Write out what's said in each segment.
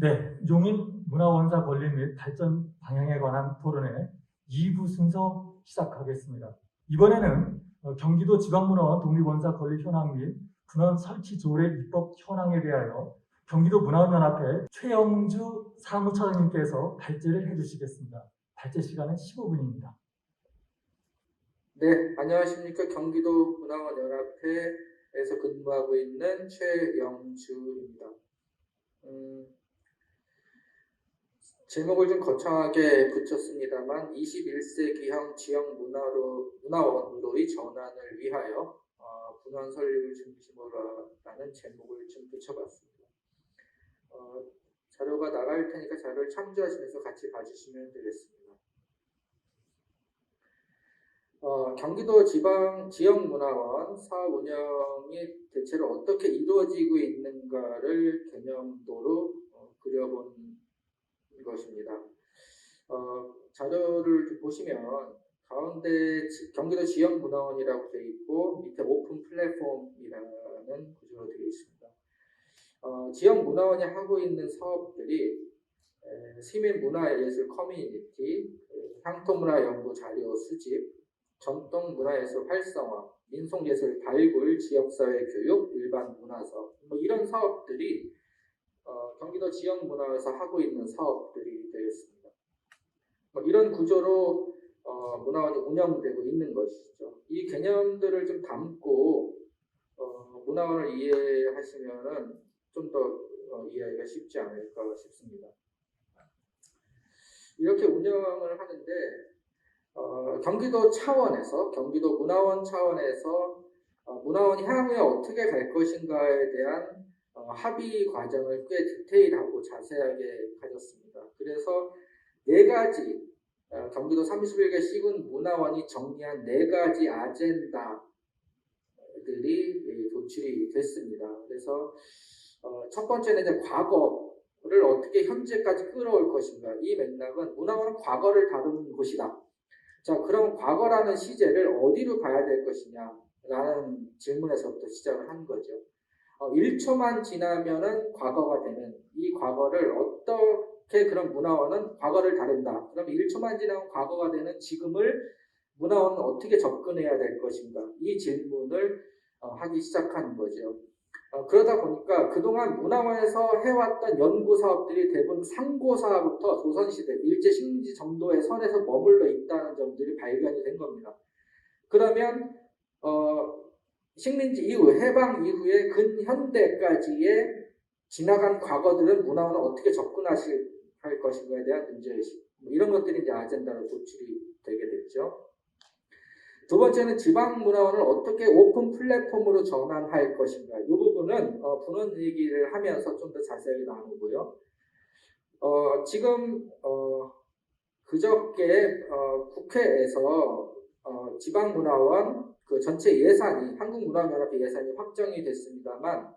네, 용인 문화원사 건립 및 발전 방향에 관한 토론회 2부 순서 시작하겠습니다. 이번에는 경기도 지방문화원 독립원사 건립 현황 및 분원 설치 조례 입법 현황에 대하여 경기도 문화원연합회 최영주 사무처장님께서 발제를 해주시겠습니다. 발제 시간은 15분입니다. 네, 안녕하십니까. 경기도 문화원연합회에서 근무하고 있는 최영주입니다. 제목을 좀 거창하게 붙였습니다만 21세기형 지역 문화원으로의 전환을 위하여 분원 설립을 중심으로 하는 제목을 좀 붙여봤습니다. 자료가 나갈 테니까 자료를 참조하시면서 같이 봐주시면 되겠습니다. 경기도 지역문화원 사업 운영이 대체로 어떻게 이루어지고 있는가를 개념도로 그려본 것입니다. 자료를 보시면 가운데 경기도 지역문화원이라고 되어 있고 밑에 오픈 플랫폼이라는 구조로 되어 있습니다. 지역문화원이 하고 있는 사업들이 시민문화예술 커뮤니티, 향토문화 연구 자료 수집, 전통문화예술 활성화, 민속예술 발굴, 지역사회 교육, 일반 문화사업 이런 사업들이 경기도 지역문화에서 하고 있는 사업들이 되겠습니다. 이런 구조로 문화원이 운영되고 있는 것이죠. 이 개념들을 좀 담고 문화원을 이해하시면은 좀 더 이해하기가 쉽지 않을까 싶습니다. 이렇게 운영을 하는데 경기도 차원에서, 경기도 문화원 차원에서 문화원이 향후에 어떻게 갈 것인가에 대한 합의 과정을 꽤 디테일하고 자세하게 가졌습니다. 그래서 4가지 경기도 31개 시군 문화원이 정리한 4가지 아젠다들이 도출이 됐습니다. 그래서 첫 번째는 이제 과거를 어떻게 현재까지 끌어올 것인가. 이 맥락은 문화원은 과거를 다루는 곳이다. 자, 그럼 과거라는 시제를 어디로 가야 될 것이냐라는 질문에서부터 시작을 한 거죠. 1초만 지나면은 과거가 되는 이 과거를 어떻게 그런 문화원은 과거를 다룬다. 그럼 1초만 지나면 과거가 되는 지금을 문화원은 어떻게 접근해야 될 것인가. 이 질문을 하기 시작한 거죠. 그러다 보니까 그동안 문화원에서 해왔던 연구 사업들이 대부분 상고사부터 조선시대, 일제식민지 정도의 선에서 머물러 있다는 점들이 발견이 된 겁니다. 그러면 식민지 이후, 해방 이후에 근현대까지의 지나간 과거들은 문화원은 어떻게 접근할 것인가에 대한 문제의식, 이런 것들이 이제 아젠다로 도출이 되게 됐죠. 두 번째는 지방문화원을 어떻게 오픈 플랫폼으로 전환할 것인가. 이 부분은 분원 얘기를 하면서 좀 더 자세하게 나누고요. 지금 그저께 국회에서 지방문화원 그 전체 예산이 한국문화연합회 예산이 확정이 됐습니다만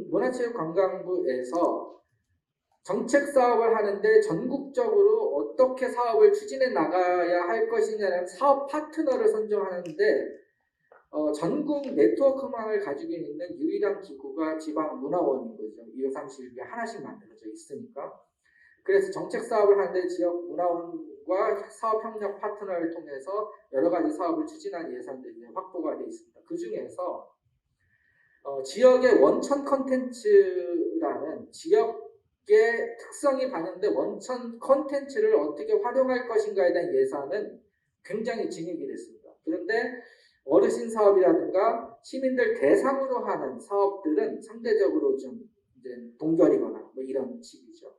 문화체육관광부에서 정책 사업을 하는데 전국적으로 어떻게 사업을 추진해 나가야 할 것이냐는 사업 파트너를 선정하는데 전국 네트워크망을 가지고 있는 유일한 기구가 지방문화원인 거죠. 231개 하나씩 만들어져 있으니까. 그래서 정책 사업을 하는데 지역 문화원과 사업 협력 파트너를 통해서 여러 가지 사업을 추진한 예산들이 확보가 되어 있습니다. 그 중에서 지역의 원천 컨텐츠라는 지역의 특성이 반영된 원천 컨텐츠를 어떻게 활용할 것인가에 대한 예산은 굉장히 진입이 됐습니다. 그런데 어르신 사업이라든가 시민들 대상으로 하는 사업들은 상대적으로 좀 이제 동결이거나 이런 식이죠.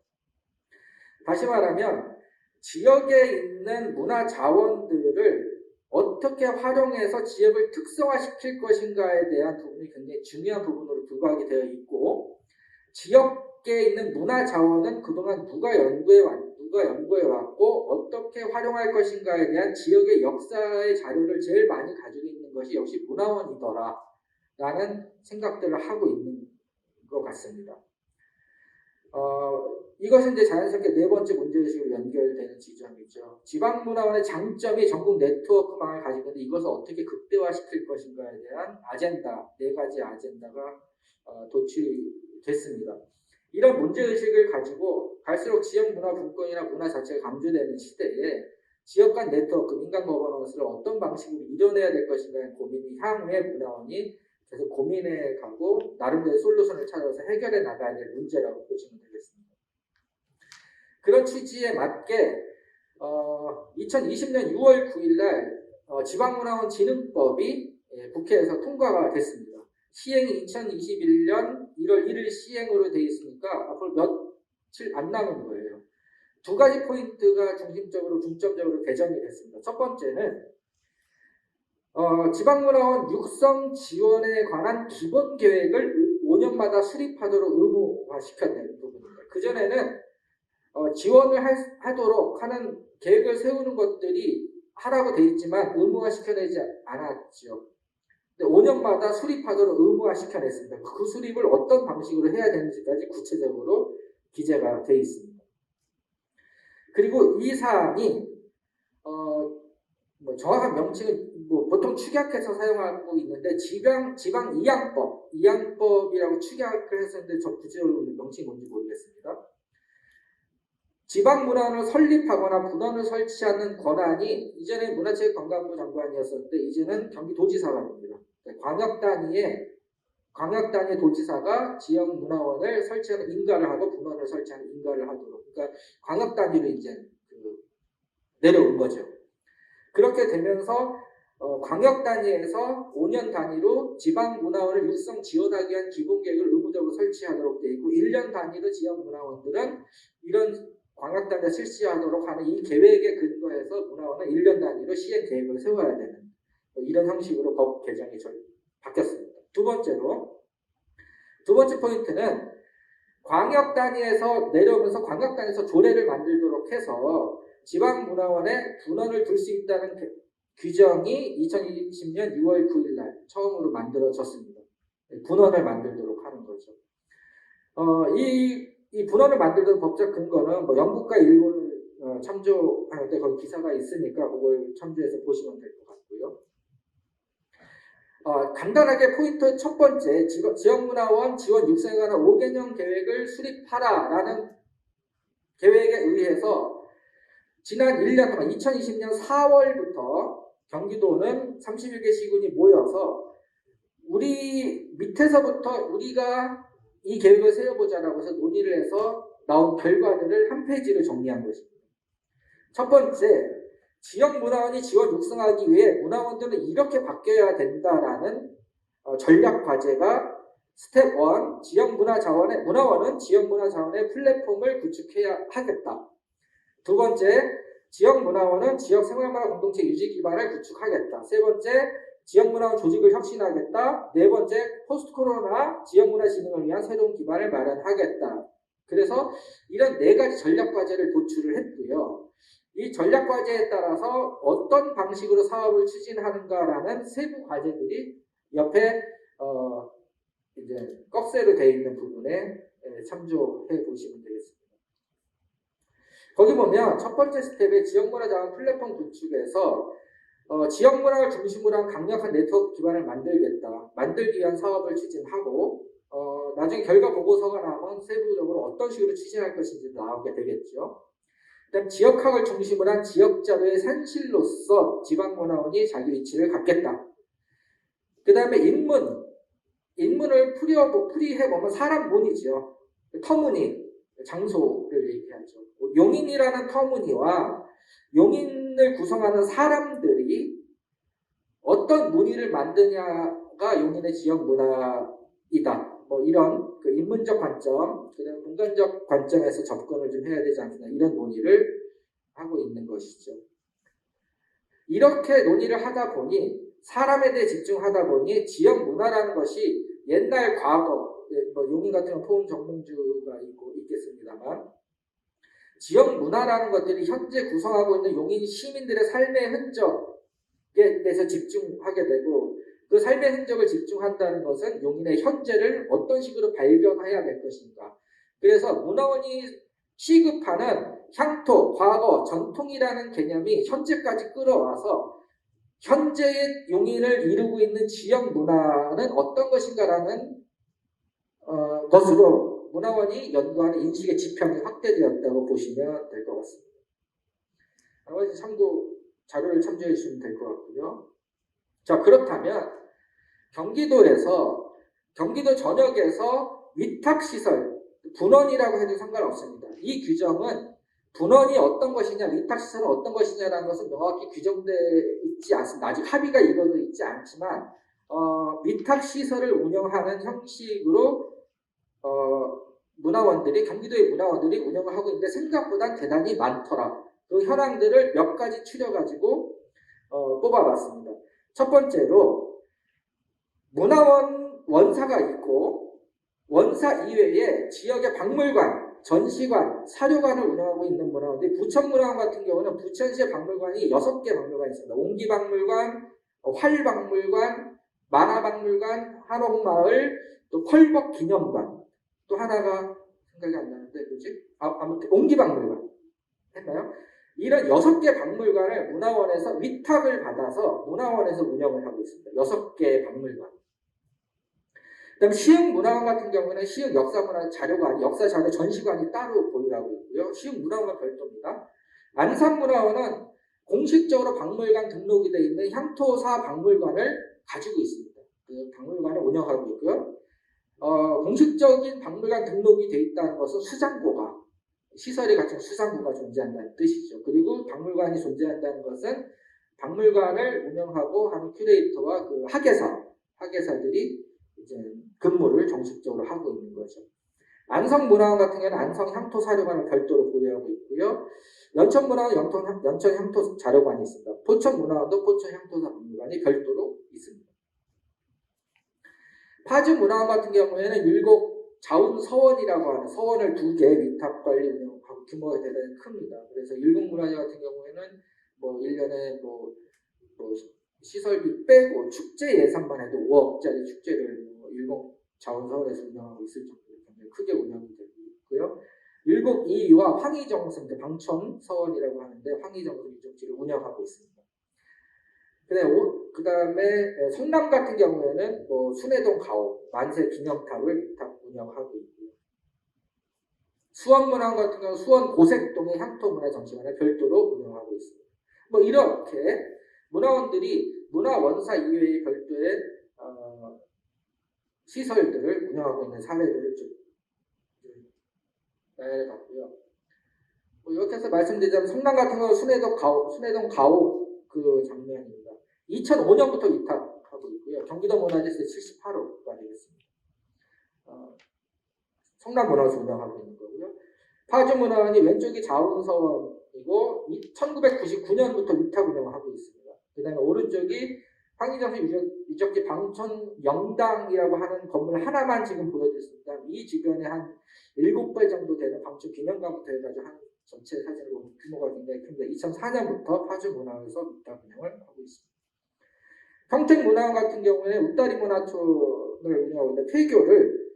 다시 말하면 지역에 있는 문화 자원들을 어떻게 활용해서 지역을 특성화시킬 것인가에 대한 부분이 굉장히 중요한 부분으로 부각이 되어 있고, 지역에 있는 문화 자원은 그동안 누가 연구해 왔고 어떻게 활용할 것인가에 대한 지역의 역사의 자료를 제일 많이 가지고 있는 것이 역시 문화원이더라 라는 생각들을 하고 있는 것 같습니다. 이것은 이제 자연스럽게 4번째 문제의식으로 연결되는 지점이죠. 지방문화원의 장점이 전국 네트워크망을 가지고 있는데 이것을 어떻게 극대화시킬 것인가에 대한 아젠다, 4가지 아젠다가 도출이 됐습니다. 이런 문제의식을 가지고 갈수록 지역 문화 분권이나 문화 자체가 강조되는 시대에 지역 간 네트워크, 민간 거버넌스를 어떤 방식으로 이뤄내야 될 것인가의 고민이 향후에 문화원이 계속 고민해 가고 나름대로 솔루션을 찾아서 해결해 나가야 될 문제라고 보시면 되겠습니다. 그런 취지에 맞게 2020년 6월 9일 날 지방문화원 진흥법이 국회에서 통과가 됐습니다. 시행이 2021년 1월 1일 시행으로 되어 있으니까 앞으로 며칠 안 남은 거예요. 두 가지 포인트가 중점적으로 개정이 됐습니다. 첫 번째는 지방문화원 육성 지원에 관한 기본 계획을 5년마다 수립하도록 의무화시켰다는 부분입니다. 그전에는 지원을 하도록 하는 계획을 세우는 것들이 하라고 돼 있지만 의무화시켜내지 않았죠. 5년마다 수립하도록 의무화시켜냈습니다. 그 수립을 어떤 방식으로 해야 되는지까지 구체적으로 기재가 돼 있습니다. 그리고 이 사안이 정확한 명칭은 보통 축약해서 사용하고 있는데 지방 이양법이라고 축약을 했었는데 저 구체적으로 명칭이 뭔지 모르겠습니다. 지방문화원을 설립하거나 분원을 설치하는 권한이 이전에 문화체육관광부 장관이었었는데 이제는 경기도지사가 됩니다. 광역단위의 도지사가 지역문화원을 설치하는 인가를 하고 분원을 설치하는 인가를 하도록, 그러니까 광역단위로 이제 내려온 거죠. 그렇게 되면서 광역단위에서 5년 단위로 지방문화원을 육성 지원하기 위한 기본계획을 의무적으로 설치하도록 되어 있고 1년 단위로 지역문화원들은 이런 광역단위에 실시하도록 하는 이 계획에 근거해서 문화원은 1년 단위로 시행 계획을 세워야 되는 이런 형식으로 법 개정이 바뀌었습니다. 두 번째 포인트는 광역단위에서 내려오면서 광역단위에서 조례를 만들도록 해서 지방문화원에 분원을 둘 수 있다는 규정이 2020년 6월 9일 날 처음으로 만들어졌습니다. 분원을 만들도록 하는 거죠. 이 분원을 만들던 법적 근거는 영국과 일본을 참조할 때 거기 기사가 있으니까 그걸 참조해서 보시면 될 것 같고요. 간단하게 포인트 첫 번째, 지역문화원 지원 육성에 관한 5개년 계획을 수립하라라는 계획에 의해서 지난 1년 동안 2020년 4월부터 경기도는 31개 시군이 모여서 우리 밑에서부터 우리가 이 계획을 세워보자라고 해서 논의를 해서 나온 결과들을 한 페이지로 정리한 것입니다. 첫 번째, 지역문화원이 지원 육성하기 위해 문화원들은 이렇게 바뀌어야 된다라는 전략 과제가 스텝 1, 문화원은 지역문화자원의 플랫폼을 구축해야 하겠다. 두 번째, 지역문화원은 지역생활문화 공동체 유지 기반을 구축하겠다. 세 번째, 지역문화원 조직을 혁신하겠다. 네 번째, 포스트 코로나 지역문화 진흥을 위한 새로운 기반을 마련하겠다. 그래서 이런 네 가지 전략 과제를 도출을 했고요. 이 전략 과제에 따라서 어떤 방식으로 사업을 추진하는가라는 세부 과제들이 옆에 이제 꺽쇠로 되어 있는 부분에 참조해 보시면 되겠습니다. 거기 보면 첫 번째 스텝에 지역문화 자원 플랫폼 구축에서 지역문화를 중심으로 한 강력한 네트워크 기반을 만들기 위한 사업을 추진하고 나중에 결과 보고서가 나오면 세부적으로 어떤 식으로 추진할 것인지 나오게 되겠죠. 그다음 지역학을 중심으로 한 지역자료의 산실로서 지방문화원이 자기 위치를 갖겠다. 그 다음에 인문을 풀이해보면 사람 문이죠. 터무니, 장소를 얘기하죠. 용인이라는 터무니와 용인을 구성하는 사람들이 어떤 문의를 만드냐가 용인의 지역 문화이다. 이런 인문적 관점, 그다음 공간적 관점에서 접근을 좀 해야 되지 않겠나 이런 논의를 하고 있는 것이죠. 이렇게 논의를 하다 보니 사람에 대해 집중하다 보니 지역 문화라는 것이 옛날 과거, 용인 같은 경우 포은 정몽주가 있겠습니다만 지역 문화라는 것들이 현재 구성하고 있는 용인 시민들의 삶의 흔적에 대해서 집중하게 되고 그 삶의 흔적을 집중한다는 것은 용인의 현재를 어떤 식으로 발견해야 될 것인가. 그래서 문화원이 취급하는 향토, 과거, 전통이라는 개념이 현재까지 끌어와서 현재의 용인을 이루고 있는 지역 문화는 어떤 것인가라는 것으로 문화원이 연구하는 인식의 지평이 확대되었다고 보시면 될 것 같습니다. 나머지 참고 자료를 참조해 주시면 될 것 같고요. 자, 그렇다면 경기도 전역에서 위탁시설, 분원이라고 해도 상관없습니다. 이 규정은 분원이 어떤 것이냐, 위탁시설은 어떤 것이냐라는 것은 명확히 규정되어 있지 않습니다. 아직 합의가 이루어져 있지 않지만 위탁시설을 운영하는 형식으로 경기도의 문화원들이 운영을 하고 있는데 생각보다 대단히 많더라. 그 현황들을 몇 가지 추려가지고 뽑아봤습니다. 첫 번째로 문화원 원사가 있고 원사 이외에 지역의 박물관, 전시관, 사료관을 운영하고 있는 문화원들, 부천문화원 같은 경우는 부천시의 박물관이 6개 박물관이 있습니다. 옹기박물관, 활박물관, 만화박물관, 한옥마을, 또 펄벅기념관, 또 하나가 생각이 안 나는데 뭐지? 아무튼 옹기박물관 했나요? 이런 6개 박물관을 문화원에서 위탁을 받아서 문화원에서 운영을 하고 있습니다. 6개 박물관. 그다음 시흥문화원 같은 경우는 시흥 역사문화 자료관, 역사자료 전시관이 따로 보유하고 있고요. 시흥문화원은 별도입니다. 안산문화원은 공식적으로 박물관 등록이 되어 있는 향토사 박물관을 가지고 있습니다. 그 박물관을 운영하고 있고요. 공식적인 박물관 등록이 되어 있다는 것은 수장고가, 시설이 갖춘 수장고가 존재한다는 뜻이죠. 그리고 박물관이 존재한다는 것은 박물관을 운영하고 하는 큐레이터와 그 학예사들이 이제 근무를 정식적으로 하고 있는 거죠. 안성문화원 같은 경우는 안성향토사료관을 별도로 보유하고 있고요. 연천문화원 연천향토자료관이 있습니다. 포천문화원도 포천향토사 박물관이 별도로 있습니다. 파주문화원 같은 경우에는 율곡 자운서원이라고 하는 서원을 2개 위탁관리 운영하고 규모가 대단히 큽니다. 그래서 율곡문화재 같은 경우에는 뭐 1년에 뭐 시설비 빼고 축제 예산만 해도 5억짜리 축제를 율곡 자운서원에서 운영하고 있을 정도로 굉장히 크게 운영이 되고 있고요. 율곡 이와 황희정성, 방천서원이라고 하는데 황희정성 유적지를 운영하고 있습니다. 그 다음에 성남 같은 경우에는 뭐 순회동 가옥, 만세 기념탑을 위탁 운영하고 있고요. 수원문화원 같은 경우 수원 고색동의 향토문화전시관을 별도로 운영하고 있습니다. 뭐 이렇게 문화원들이 문화원사 이외의 별도의 시설들을 운영하고 있는 사례들을 좀 나열해봤고요. 뭐 이렇게 해서 말씀드리자면 성남 같은 경우 순회동 가옥 그 장면입니다. 2005년부터 위탁하고 있고요. 경기도 문화재세 78호가 되겠습니다. 성남 문화원에서 운영하고 있는 거고요. 파주 문화원이 왼쪽이 자운서원이고 1999년부터 위탁 운영을 하고 있습니다. 그 다음에 오른쪽이 황희정성 유적지 방촌영당이라고 하는 건물 하나만 지금 보여드렸습니다. 이 주변에 한 7배 정도 되는 방촌 기념관부터 해가지고 한 전체 사진을 보면 규모가 굉장히 큰데 2004년부터 파주문화원에서 위탁 운영을 하고 있습니다. 평택문화원 같은 경우에는 웃다리 문화촌을 운영하고 있는데 폐교를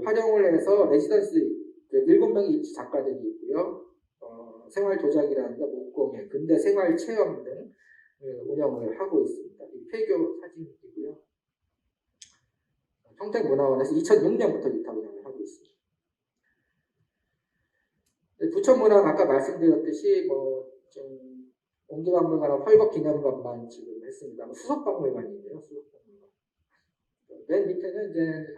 활용을 해서 레지던시 7명의 작가들이 있고요. 생활도자기라든가 목공예, 근대 생활체험 등 운영을 하고 있습니다. 이 폐교 사진이고요. 평택문화원에서 2006년부터 위탁 운영을 하고 있습니다. 부천문화원 아까 말씀드렸듯이 좀 옹기박물관과 펄벅기념관만 지금 했습니다. 수석박물관이에요. 수석박물관. 맨 밑에는 이제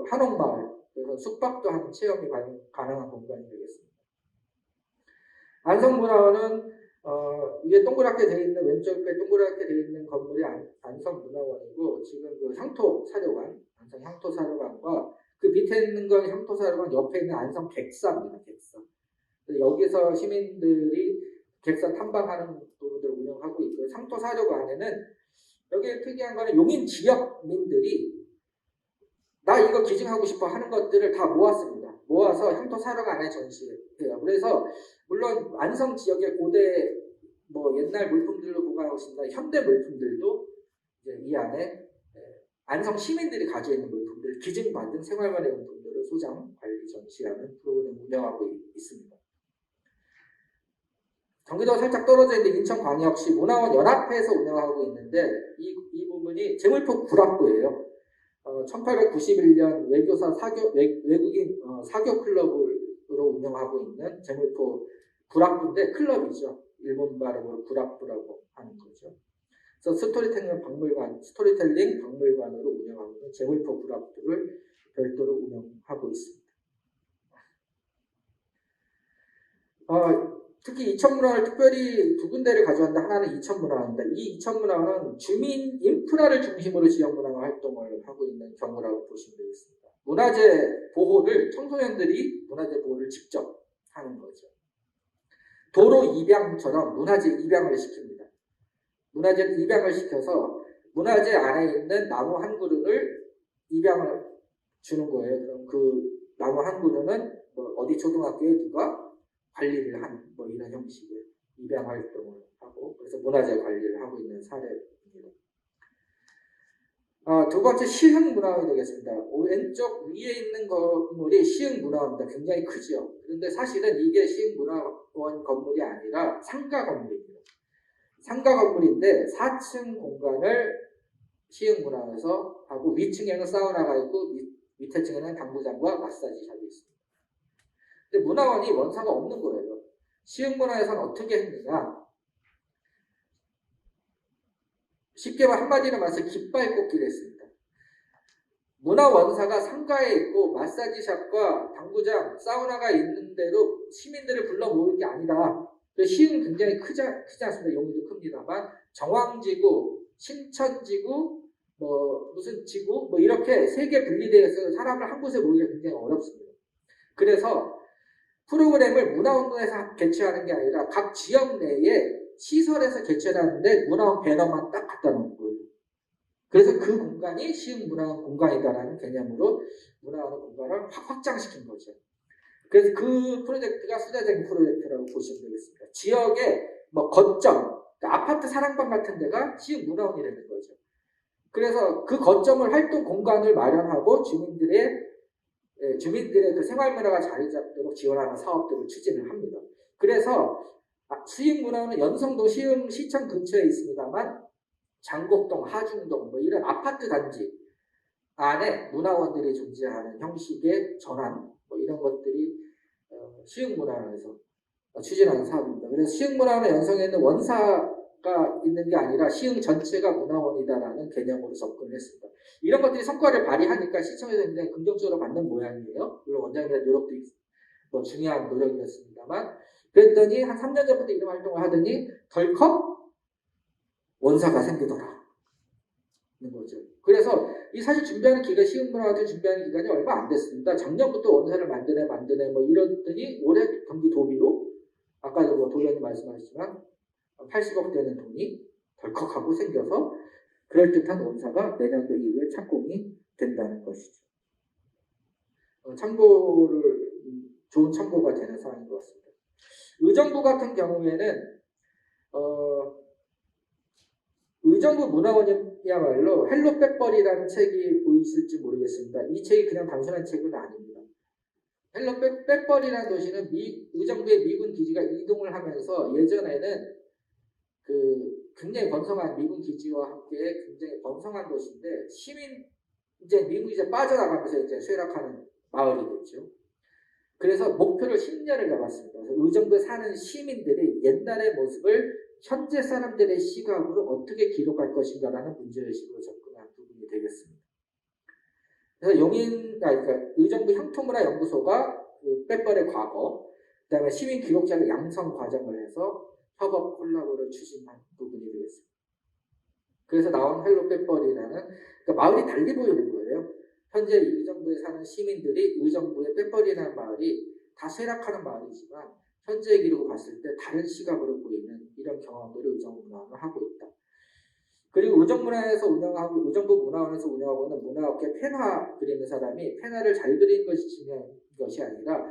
한옥마을, 그래서 숙박도 하는 체험이 가능한 공간이 되겠습니다. 안성문화원은 위에 동그랗게 되어 있는 왼쪽에 동그랗게 되어 있는 건물이 안성문화원이고 지금 그 향토사료관, 안성 향토사료관과 그 밑에 있는 건 향토사료관 옆에 있는 안성 객사입니다. 객사. 여기서 시민들이 객사 탐방하는 부분들을 운영하고 있고요. 향토사료관에는 여기 특이한 거는 용인 지역민들이 나 이거 기증하고 싶어 하는 것들을 다 모았습니다. 모아서 향토사료관에 전시해요. 그래서 물론 안성 지역의 고대 옛날 물품들로 보관하고 있습니다. 현대 물품들도 이제 이 안에 안성 시민들이 가지고 있는 물품들, 기증받은 생활관의 물품들을 소장, 관리, 전시하는 프로그램을 운영하고 있습니다. 경기도가 살짝 떨어져 있는데 인천광역시 문화원 연합회에서 운영하고 있는데 이 부분이 제물포 구락구예요. 1891년 외교사 외국인 사교 클럽으로 운영하고 있는 제물포 구락부인데 클럽이죠. 일본 발음으로 구락부라고 하는 거죠. 그래서 스토리텔링 박물관으로 운영하고 있는 제물포 구락부를 별도로 운영하고 있습니다. 특히 이천문화를 특별히 두 군데를 가져왔는데 하나는 이천문화원입니다. 이 이천문화원은 주민 인프라를 중심으로 지역문화 활동을 하고 있는 경우라고 보시면 되겠습니다. 문화재 보호를 청소년들이 문화재 보호를 직접 하는 거죠. 도로 입양처럼 문화재 입양을 시킵니다. 문화재 입양을 시켜서 문화재 안에 있는 나무 한 그루를 입양을 주는 거예요. 그럼 그 나무 한 그루는 뭐 어디 초등학교에 누가 관리를 하는 뭐 이런 형식의 입양 활동을 하고 그래서 문화재 관리를 하고 있는 사례입니다. 두 번째 시흥문화원이 되겠습니다. 왼쪽 위에 있는 건물이 시흥문화원입니다. 굉장히 크죠. 그런데 사실은 이게 시흥문화원 건물이 아니라 상가 건물입니다. 상가 건물인데 4층 공간을 시흥문화원에서 하고 위층에는 사우나가 있고 밑에 층에는 당구장과 마사지샵이 있습니다. 근데 문화원이 원사가 없는 거예요. 시흥문화에서는 어떻게 했느냐? 쉽게 한마디로 말해서 깃발 꽂기를 했습니다. 문화원사가 상가에 있고 마사지샵과 당구장, 사우나가 있는 대로 시민들을 불러 모으는 게 아니다. 시흥은 굉장히 크지 않습니다. 용의도 큽니다만 정왕지구, 신천지구, 뭐 무슨 지구 뭐 이렇게 세 개 분리되어 있어서 사람을 한 곳에 모으기가 굉장히 어렵습니다. 그래서 프로그램을 문화원에서 개최하는 게 아니라 각 지역 내에 시설에서 개최하는데 문화원 배너만 딱 갖다 놓은 거예요. 그래서 그 공간이 시흥문화원 공간이다라는 개념으로 문화원 공간을 확장시킨 거죠. 그래서 그 프로젝트가 수자쟁 프로젝트라고 보시면 되겠습니다. 지역의 뭐 거점, 그러니까 아파트 사랑방 같은 데가 시흥문화원이 되는 거죠. 그래서 그 거점을 활동 공간을 마련하고 주민들의 그 생활문화가 자리 잡도록 지원하는 사업들을 추진을 합니다. 그래서 시흥문화원은 연성동 시흥시청 근처에 있습니다만 장곡동, 하중동 뭐 이런 아파트 단지 안에 문화원들이 존재하는 형식의 전환 뭐 이런 것들이 시흥문화원에서 추진하는 사업입니다. 그래서 시흥문화원의 연성에 있는 원사가 있는 게 아니라 시흥 전체가 문화원이다라는 개념으로 접근을 했습니다. 이런 것들이 성과를 발휘하니까 시청에서 굉장히 긍정적으로 받는 모양이에요. 물론 원장님의 노력도 뭐 중요한 노력이었습니다만 그랬더니 한 3년 전부터 이런 활동을 하더니 덜컥 원사가 생기더라. 는 거죠. 그래서 이 사실 준비하는 기간 시흥문화원을 준비하는 기간이 얼마 안 됐습니다. 작년부터 원사를 만드네 뭐 이러더니 올해 경기 도비로 아까도 뭐 도련님 말씀하셨지만 80억 되는 돈이 덜컥하고 생겨서 그럴듯한 원사가 내년도 이후에 착공이 된다는 것이죠. 좋은 참고가 되는 사항인 것 같습니다. 의정부 같은 경우에는 의정부 문화원이야말로 헬로 빼버리라는 책이 보이실지 모르겠습니다. 이 책이 그냥 단순한 책은 아닙니다. 헬로 빼버리라는 도시는 의정부의 미군 기지가 이동을 하면서 예전에는 굉장히 번성한 미군 기지와 함께 굉장히 번성한 도시인데 미군 기지가 빠져나가면서 이제 쇠락하는 마을이겠죠. 그래서 목표를 10년을 잡았습니다. 그래서 의정부에 사는 시민들이 옛날의 모습을 현재 사람들의 시각으로 어떻게 기록할 것인가라는 문제의식으로 접근한 부분이 되겠습니다. 그래서 그러니까 의정부 향토문화연구소가 그 빼버의 과거, 그 다음에 시민 기록자를 양성 과정을 해서 협업 콜라보를 추진한 부분이 되겠습니다. 그래서 나온 헬로 빼버리라는 그러니까 마을이 달리 보이는 거예요. 현재 의정부에 사는 시민들이 의정부의 빼버리라는 마을이 다 쇠락하는 마을이지만 현재의 기록을 봤을 때 다른 시각으로 보이는 이런 경험들을 의정문화원을 하고 있다. 그리고 의정문화원에서 운영하고 있는 문화업계 펜화 그리는 사람이 펜화를 잘 그리는 것이 중요한 것이 아니라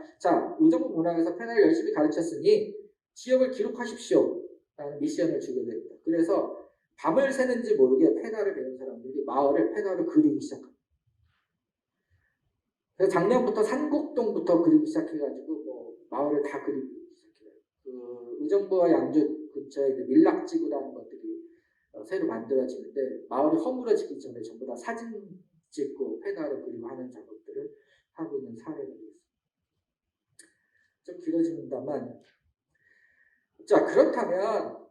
의정부 문화원에서 펜화를 열심히 가르쳤으니 지역을 기록하십시오 라는 미션을 주게 됩니다. 그래서 밤을 새는지 모르게 펜화를 배운 사람들이 마을을 펜화로 그리기 시작합니다. 그래서 작년부터 산곡동부터 그리기 시작해가지고 뭐 마을을 다 그리기 시작해요. 의정부와 양주 근처에 밀락지구라는 것들이 새로 만들어지는데 마을이 허물어지기 전에 전부 다 사진 짓고 페달을 그리고 하는 작업들을 하고 있는 사례가 되겠습니다. 좀 길어집니다만, 자, 그렇다면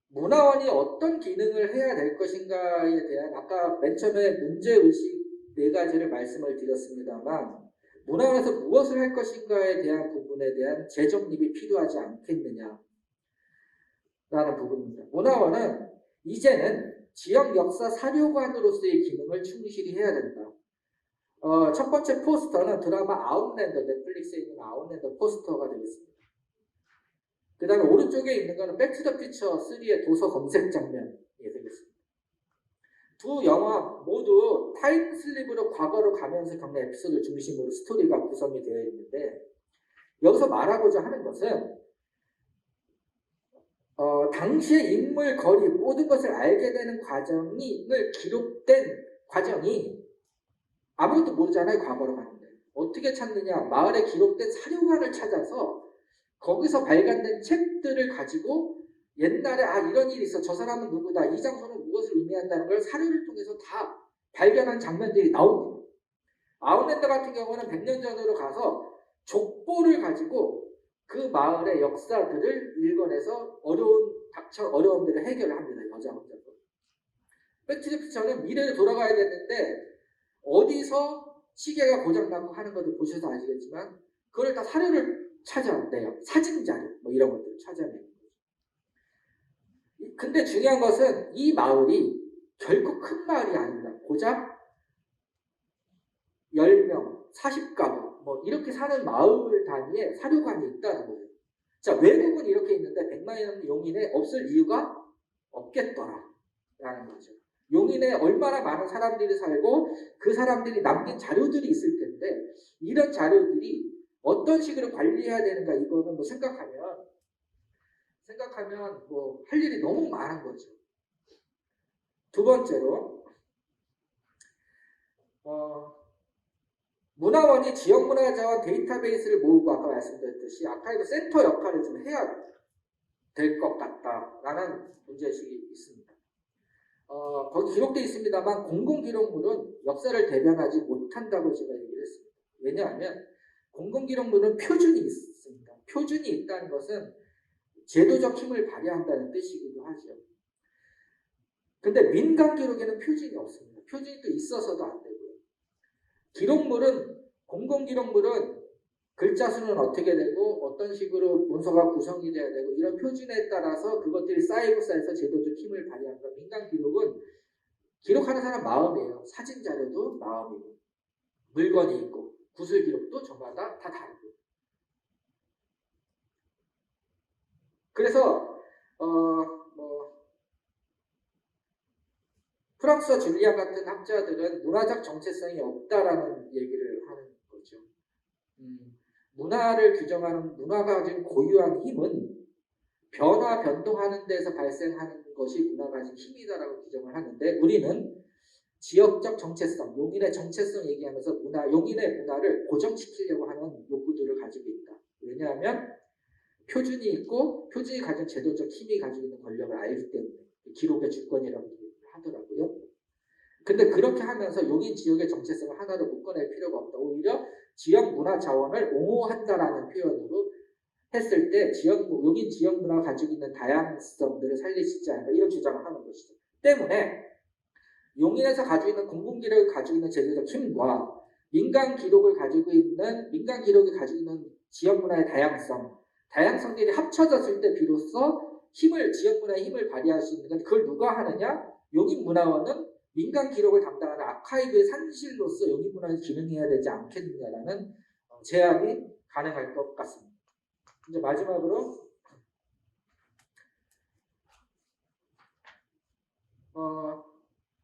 문화원이 어떤 기능을 해야 될 것인가에 대한 아까 맨 처음에 문제의식 4가지를 말씀을 드렸습니다만, 문화원에서 무엇을 할 것인가에 대한 부분에 대한 재정립이 필요하지 않겠느냐 라는 부분입니다. 문화원은 이제는 지역 역사 사료관으로서의 기능을 충실히 해야 된다. 첫 번째 포스터는 드라마 아웃랜더, 넷플릭스에 있는 아웃랜더 포스터가 되겠습니다. 그 다음에 오른쪽에 있는 거는 백투더퓨처 3의 도서 검색 장면이 되겠습니다. 두 영화 모두 타임슬립으로 과거로 가면서 겪는 에피소드 중심으로 스토리가 구성이 되어 있는데, 여기서 말하고자 하는 것은 당시의 인물, 거리, 모든 것을 알게 되는 과정이 기록된 과정이 아무것도 모르잖아요. 과거로 가는데 어떻게 찾느냐, 마을에 기록된 사료관을 찾아서 거기서 발간된 책들을 가지고 옛날에 이런 일이 있어, 저 사람은 누구다, 이 장소는 무엇을 의미한다는 걸 사료를 통해서 다 발견한 장면들이 나옵니다. 아웃랜더 같은 경우는 100년 전으로 가서 족보를 가지고 그 마을의 역사들을 읽어내서 닥쳐 어려움들을 해결합니다. 여자 혼자서. 백투더퓨처는 미래로 돌아가야 되는데 어디서 시계가 고장나고 하는 것을 보셔서 아시겠지만 그걸 다 사료를 찾아내요. 사진 자료 뭐 이런 것들을 찾아내는 거죠. 근데 중요한 것은 이 마을이 결코 큰 마을이 아닙니다. 고작 10명, 40가구 뭐 이렇게 사는 마을 단위의 사료관이 있다는 거예요. 자, 외국은 이렇게 있는데 100만 용인에 없을 이유가 없겠더라 라는 거죠. 용인에 얼마나 많은 사람들이 살고 그 사람들이 남긴 자료들이 있을 텐데 이런 자료들이 어떤 식으로 관리해야 되는가, 이거는 뭐 생각하면 뭐 할 일이 너무 많은 거죠. 두 번째로 문화원이 지역문화자원 데이터베이스를 모으고 아까 말씀드렸듯이 아카이브 센터 역할을 좀 해야 될 것 같다라는 문제의식이 있습니다. 거기 기록되어 있습니다만 공공기록물은 역사를 대변하지 못한다고 제가 얘기를 했습니다. 왜냐하면 공공기록물은 표준이 있습니다. 표준이 있다는 것은 제도적 힘을 발휘한다는 뜻이기도 하죠. 근데 민간기록에는 표준이 없습니다. 표준이 또 있어서도 안 되고요. 공공기록물은 글자 수는 어떻게 되고 어떤 식으로 문서가 구성이 돼야 되고 이런 표준에 따라서 그것들이 쌓이고 쌓여서 제도적 힘을 발휘한다. 민간기록은 기록하는 사람 마음이에요. 사진 자료도 마음이고 물건이 있고 구술 기록도 저마다 다 다르고. 그래서 프랑스와 줄리안 같은 학자들은 문화적 정체성이 없다라는 얘기를 하는 거죠. 문화를 규정하는 문화가 가진 고유한 힘은 변동하는 데서 발생하는 것이 문화가 가진 힘이다라고 규정을 하는데, 우리는 지역적 정체성, 용인의 정체성 얘기하면서 용인의 문화를 고정시키려고 하는 욕구들을 가지고 있다. 왜냐하면 표준이 있고 표준이 가진 제도적 힘이 가지고 있는 권력을 알기 때문에 기록의 주권이라고 하더라고요. 근데 그렇게 하면서 용인 지역의 정체성을 하나로 묶어낼 필요가 없다. 오히려 지역 문화 자원을 옹호한다라는 표현으로 했을 때 용인 지역 문화가 가지고 있는 다양성들을 살리지 않을까, 이런 주장을 하는 것이죠. 때문에 용인에서 가지고 있는 공공기록을 가지고 있는 제도적 힘과 민간 기록이 가지고 있는 지역 문화의 다양성들이 합쳐졌을 때 비로소 지역 문화의 힘을 발휘할 수 있는 건, 그걸 누가 하느냐? 용인문화원은 민간 기록을 담당하는 아카이브의 산실로서 용인문화에 기능해야 되지 않겠느냐라는 제안이 가능할 것 같습니다. 이제 마지막으로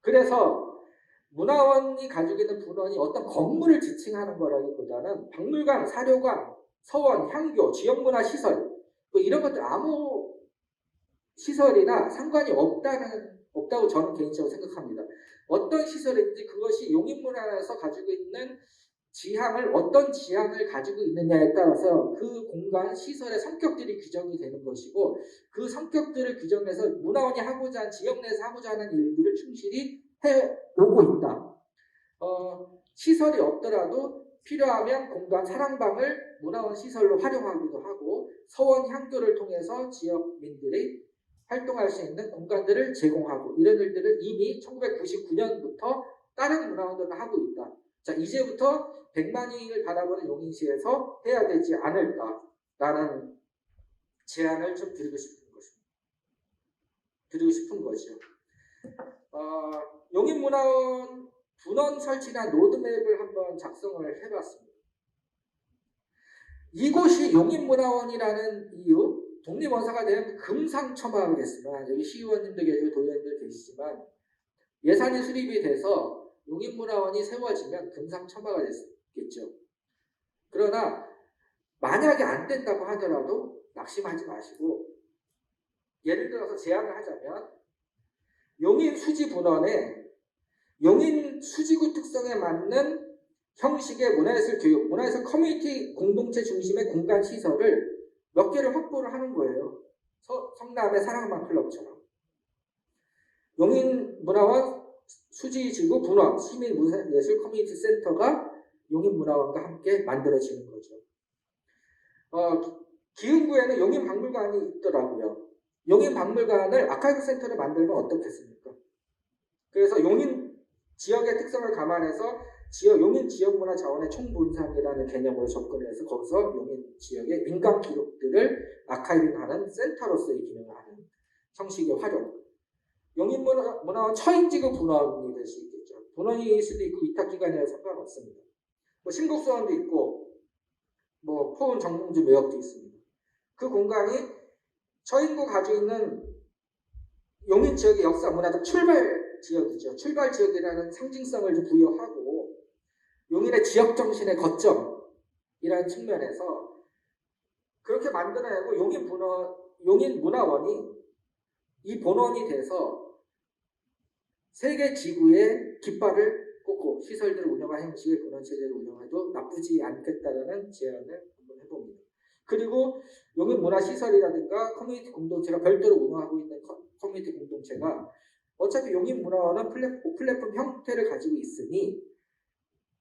그래서 문화원이 가지고 있는 분원이 어떤 건물을 지칭하는 거라기보다는 박물관, 사료관, 서원, 향교, 지역문화시설 뭐 이런 것들 아무 시설이나 상관이 없다고 저는 개인적으로 생각합니다. 어떤 시설인지 그것이 용인문화에서 가지고 있는 어떤 지향을 가지고 있느냐에 따라서 그 공간, 시설의 성격들이 규정이 되는 것이고, 그 성격들을 규정해서 문화원이 지역 내에서 하고자 하는 일들을 충실히 해오고 있다. 시설이 없더라도 필요하면 공간 사랑방을 문화원 시설로 활용하기도 하고 서원 향교를 통해서 지역민들이 활동할 수 있는 공간들을 제공하고 이런 일들을 이미 1999년부터 다른 문화원들은 하고 있다. 자, 이제부터 100만인을 바라보는 용인시에서 해야 되지 않을까라는 제안을 좀 드리고 싶은 거죠. 용인문화원 분원 설치나 로드맵을 한번 작성을 해봤습니다. 이곳이 용인문화원이라는 이유, 독립원사가 되면 금상첨화하겠지만 여기 시의원님도 계시고 도의원님도 계시지만 예산이 수립이 돼서 용인문화원이 세워지면 금상첨화가 됐겠죠. 그러나 만약에 안 된다고 하더라도 낙심하지 마시고 예를 들어서 제안을 하자면 용인 수지 분원에 용인 수지구 특성에 맞는 형식의 문화예술 교육, 문화예술 커뮤니티 공동체 중심의 공간 시설을 몇 개를 확보를 하는 거예요. 성남의 사랑방 클럽처럼. 용인문화원 수지지구 분원 시민문화예술 커뮤니티 센터가 용인문화원과 함께 만들어지는 거죠. 기흥구에는 용인박물관이 있더라고요. 용인박물관을 아카이브 센터를 만들면 어떻겠습니까? 그래서 용인 지역의 특성을 감안해서 용인 지역문화 자원의 총분산이라는 개념으로 접근을 해서 거기서 용인 지역의 민간 기록들을 아카이빙하는 센터로서의 기능을 하는 형식의 활용. 용인문화원 처인지구 분원이 될 수 있겠죠. 분원일 수도 있고 위탁기관이라 상관없습니다. 뭐 신곡수원도 있고 뭐 포은 정몽주 매역도 있습니다. 그 공간이 처인구 가지고 있는 용인 지역의 역사 문화적 출발 지역이죠. 출발 지역이라는 상징성을 좀 부여하고 용인의 지역 정신의 거점이라는 측면에서 그렇게 만들어내고 용인 문화원이 이 본원이 돼서 세계 지구의 깃발을 꽂고 시설들을 운영하는 형식의 본원체제를 운영해도 나쁘지 않겠다라는 제안을 한번 해봅니다. 그리고 용인 문화시설이라든가 커뮤니티 공동체가 별도로 운영하고 있는 커뮤니티 공동체가 어차피 용인 문화원은 플랫폼 형태를 가지고 있으니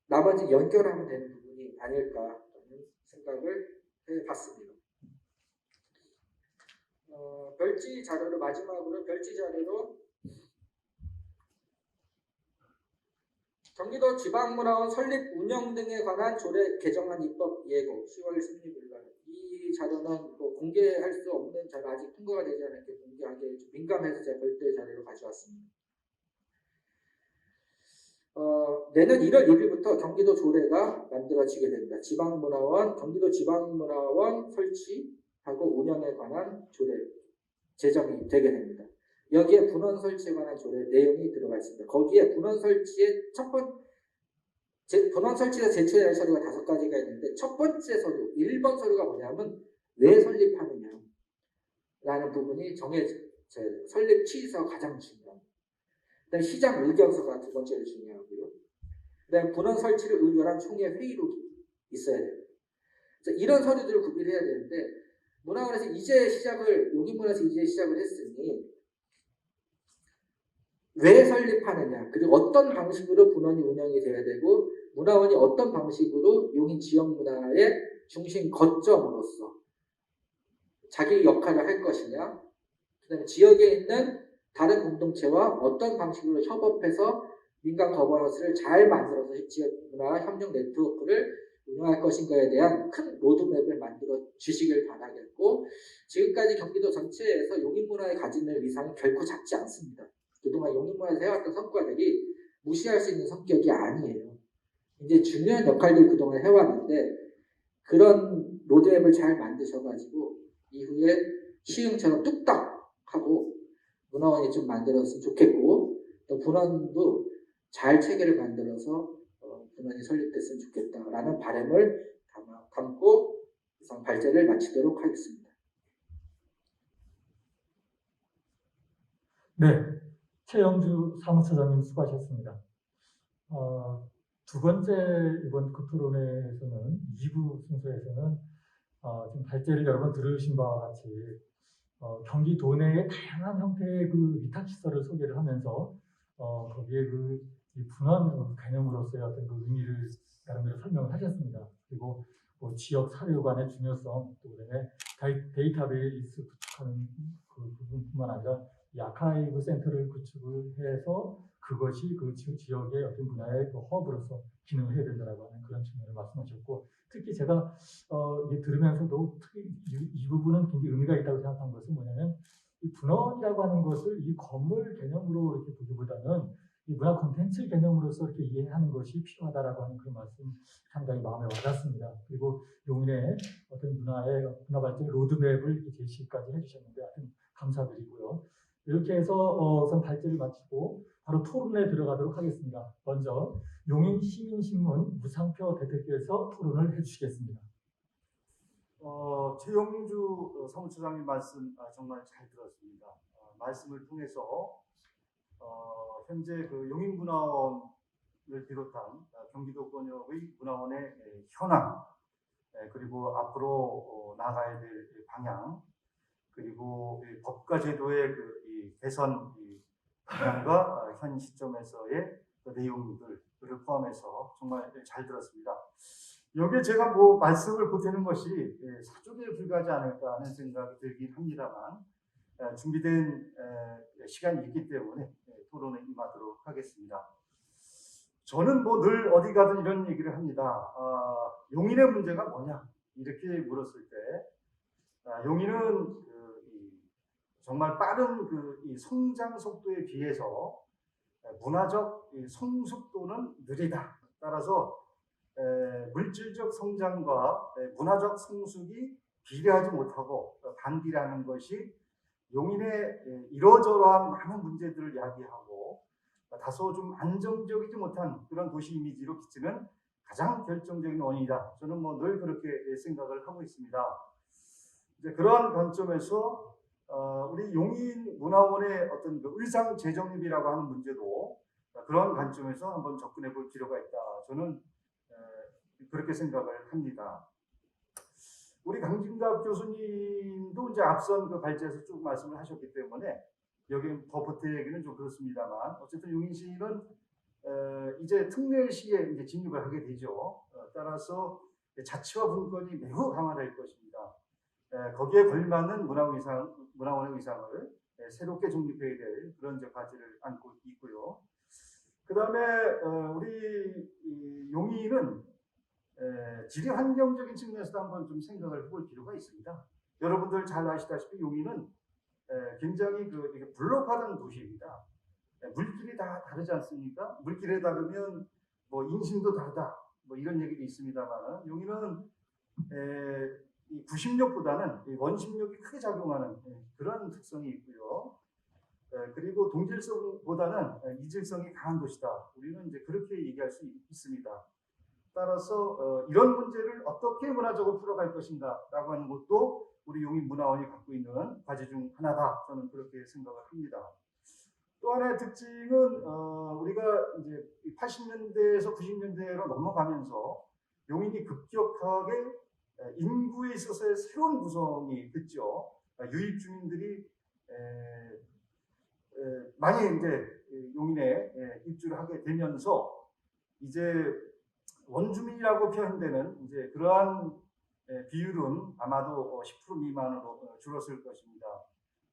나머지 연결하면 되는 부분이 아닐까라는 생각을 해봤습니다. 별지 자료로 마지막으로 경기도 지방문화원 설립 운영 등에 관한 조례 개정안 입법 예고 10월 16일 이 자료는 뭐 공개할 수 없는 자료 아직 통과가 되지 않았기 때문에 공개하기에 좀 민감해서 제가 별도의 자료를 가져왔습니다. 내년 1월 1일부터 경기도 조례가 만들어지게 됩니다. 경기도 지방문화원 설치하고 운영에 관한 조례 제정이 되게 됩니다. 여기에 분원 설치에 관한 조례 내용이 들어가 있습니다. 거기에 분원 설치의 분원 설치에서 제출해야 할 서류가 5가지가 있는데 첫 번째 서류, 1번 서류가 뭐냐면 왜 설립하느냐 라는 부분이 정해져요. 설립 취지서가 가장 중요합니다. 그다음에 시장 의견서가 두 번째로 중요하고요. 그다음에 분원 설치를 의결한 총회 회의록이 있어야 됩니다. 이런 서류들을 구비를 해야 되는데 문화원에서 용인문화에서 이제 시작을 했으니 왜 설립하느냐, 그리고 어떤 방식으로 분원이 운영이 돼야 되고 문화원이 어떤 방식으로 용인 지역 문화의 중심 거점으로서 자기 역할을 할 것이냐, 그다음에 지역에 있는 다른 공동체와 어떤 방식으로 협업해서 민간 거버넌스를 잘 만들어서 지역 문화 협력 네트워크를 운영할 것인가에 대한 큰 로드맵을 만들어 주시길 바라겠고, 지금까지 경기도 전체에서 용인문화에 가지는 위상은 결코 작지 않습니다. 그동안 용인문화에서 해왔던 성과들이 무시할 수 있는 성격이 아니에요. 이제 중요한 역할들을 그동안 해왔는데 그런 로드맵을 잘 만드셔가지고 이후에 시흥처럼 뚝딱 하고 문화원이 좀 만들었으면 좋겠고, 또 분원도 잘 체계를 만들어서 분원이 설립됐으면 좋겠다라는 바람을 담고 이상 발제를 마치도록 하겠습니다. 네, 최영주 사무처장님 수고하셨습니다. 두 번째 이번 그 토론회에서는 2부 순서에서는 지금 발제를 여러 번 들으신 바와 같이 경기도 내의 다양한 형태의 그 위탁시설을 소개를 하면서 거기에 그 이 분원 개념으로서의 어떤 그 의미를 나름대로 설명을 하셨습니다. 그리고 뭐 지역 사료관의 중요성, 또 그다음에 데이터베이스 구축하는 그 부분뿐만 아니라 이 아카이브 센터를 구축을 해서 그것이 그 지역의 어떤 문화의 그 허브로서 기능을 해야 된다라고 하는 그런 측면을 말씀하셨고, 특히 제가 이게 들으면서도 특히 이 부분은 굉장히 의미가 있다고 생각한 것은 뭐냐면, 이 분원이라고 하는 것을 이 건물 개념으로 이렇게 보기보다는 이 문화 콘텐츠 개념으로서 이렇게 이해하는 것이 필요하다라고 하는 그런 말씀 상당히 마음에 와닿습니다. 그리고 용인의 어떤 문화 발전 로드맵을 이렇게 제시까지 해주셨는데 하여튼 감사드리고요. 이렇게 해서 우선 발제를 마치고 바로 토론에 들어가도록 하겠습니다. 먼저 용인 시민신문 무상표 대표께서 토론을 해주시겠습니다. 최영주 사무처장님 말씀 정말 잘 들었습니다. 말씀을 통해서 현재 그 용인문화원을 비롯한 경기도권역의 문화원의 현황, 그리고 앞으로 나가야 될 방향, 그리고 법과 제도의 이 개선 방향과 현 시점에서의 내용들을 포함해서 정말 잘 들었습니다. 여기에 제가 뭐 말씀을 보태는 것이 사족에 불과하지 않을까 하는 생각이 들긴 합니다만, 준비된 시간이 있기 때문에 토론에 임하도록 하겠습니다. 저는 뭐 늘 어디 가든 이런 얘기를 합니다. 용인의 문제가 뭐냐 이렇게 물었을 때, 용인은 정말 빠른 이 성장 속도에 비해서 문화적 성숙도는 느리다. 따라서 물질적 성장과 문화적 성숙이 비례하지 못하고 반비례하는 것이 용인의 이러저러한 많은 문제들을 야기하고 다소 좀 안정적이지 못한 그런 도시 이미지로 비치는 가장 결정적인 원인이다. 저는 뭐 늘 그렇게 생각을 하고 있습니다. 이제 그러한 관점에서 우리 용인문화원의 어떤 그 의상 재정립이라고 하는 문제도 그런 관점에서 한번 접근해 볼 필요가 있다. 저는 그렇게 생각을 합니다. 우리 강진갑 교수님도 이제 앞선 그 발제에서 쭉 말씀을 하셨기 때문에 여기 더 보태기는 좀 그렇습니다만, 어쨌든 용인시는 이제 특례시에 이제 진입을 하게 되죠. 따라서 자치와 분권이 매우 강화될 것입니다. 거기에 걸맞는 문화원의 의상을 새롭게 정립해야 될 그런 이제 과제를 안고 있고요. 그 다음에 우리 용인은 지리 환경적인 측면에서도 한번 좀 생각을 해볼 필요가 있습니다. 여러분들 잘 아시다시피 용인은 굉장히 이렇게 블록화된 도시입니다. 물길이 다 다르지 않습니까? 물길에 다르면 뭐 인심도 다르다. 뭐 이런 얘기도 있습니다만, 용인은 이 구심력보다는 원심력이 크게 작용하는 그런 특성이 있고요. 그리고 동질성보다는 이질성이 강한 도시다. 우리는 이제 그렇게 얘기할 수 있습니다. 따라서 이런 문제를 어떻게 문화적으로 풀어갈 것인가라고 하는 것도 우리 용인문화원이 갖고 있는 과제 중 하나다. 저는 그렇게 생각을 합니다. 또 하나의 특징은 우리가 이제 80년대에서 90년대로 넘어가면서 용인이 급격하게 인구에 있어서의 새로운 구성이 됐죠. 유입 주민들이 많이 이제 용인에 입주를 하게 되면서 이제 원주민이라고 표현되는 이제 그러한 비율은 아마도 10% 미만으로 줄었을 것입니다.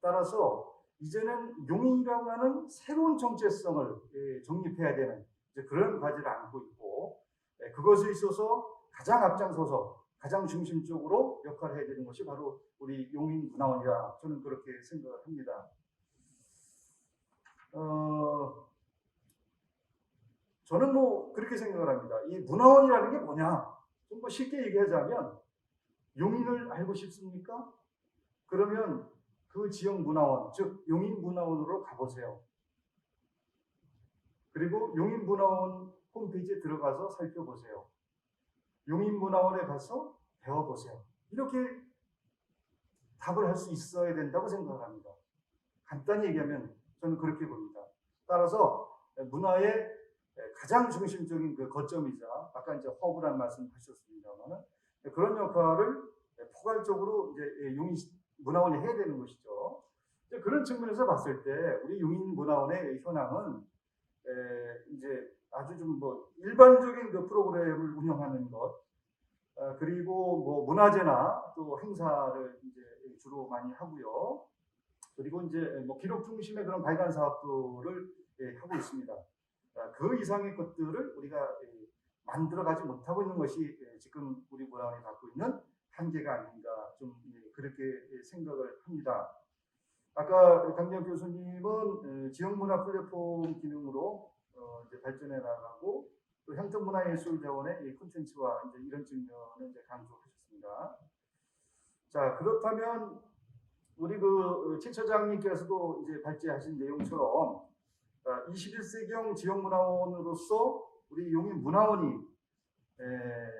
따라서 이제는 용인이라고 하는 새로운 정체성을 정립해야 되는 이제 그런 과제를 안고 있고, 그것에 있어서 가장 앞장서서 가장 중심적으로 역할을 해야 되는 것이 바로 우리 용인문화원이다. 저는 그렇게 생각을 합니다. 저는 뭐 그렇게 생각을 합니다. 이 문화원이라는 게 뭐냐? 좀 뭐 쉽게 얘기하자면, 용인을 알고 싶습니까? 그러면 그 지역 문화원, 즉 용인문화원으로 가보세요. 그리고 용인문화원 홈페이지에 들어가서 살펴보세요. 용인문화원에 가서 배워보세요. 이렇게 답을 할 수 있어야 된다고 생각을 합니다. 간단히 얘기하면 저는 그렇게 봅니다. 따라서 문화의 가장 중심적인 그 거점이자, 아까 이제 허브라는 말씀 하셨습니다만, 그런 역할을 포괄적으로 이제 용인 문화원이 해야 되는 것이죠. 그런 측면에서 봤을 때 우리 용인문화원의 현황은 이제 아주 좀 뭐 일반적인 그 프로그램을 운영하는 것, 그리고 뭐 문화제나 또 행사를 이제 주로 많이 하고요. 그리고 이제 뭐 기록 중심의 그런 발간 사업들을 하고 있습니다. 그 이상의 것들을 우리가 만들어가지 못하고 있는 것이 지금 우리 문화원이 갖고 있는 한계가 아닌가 좀 그렇게 생각을 합니다. 아까 강정 교수님은 지역문화 플랫폼 기능으로 이제 발전해 나가고 또 향토문화예술자원의 콘텐츠와 이제 이런 측면을 이제 강조하셨습니다. 자, 그렇다면 우리 그 최처장님께서도 이제 발제하신 내용처럼 21세기형 지역문화원으로서 우리 용인문화원이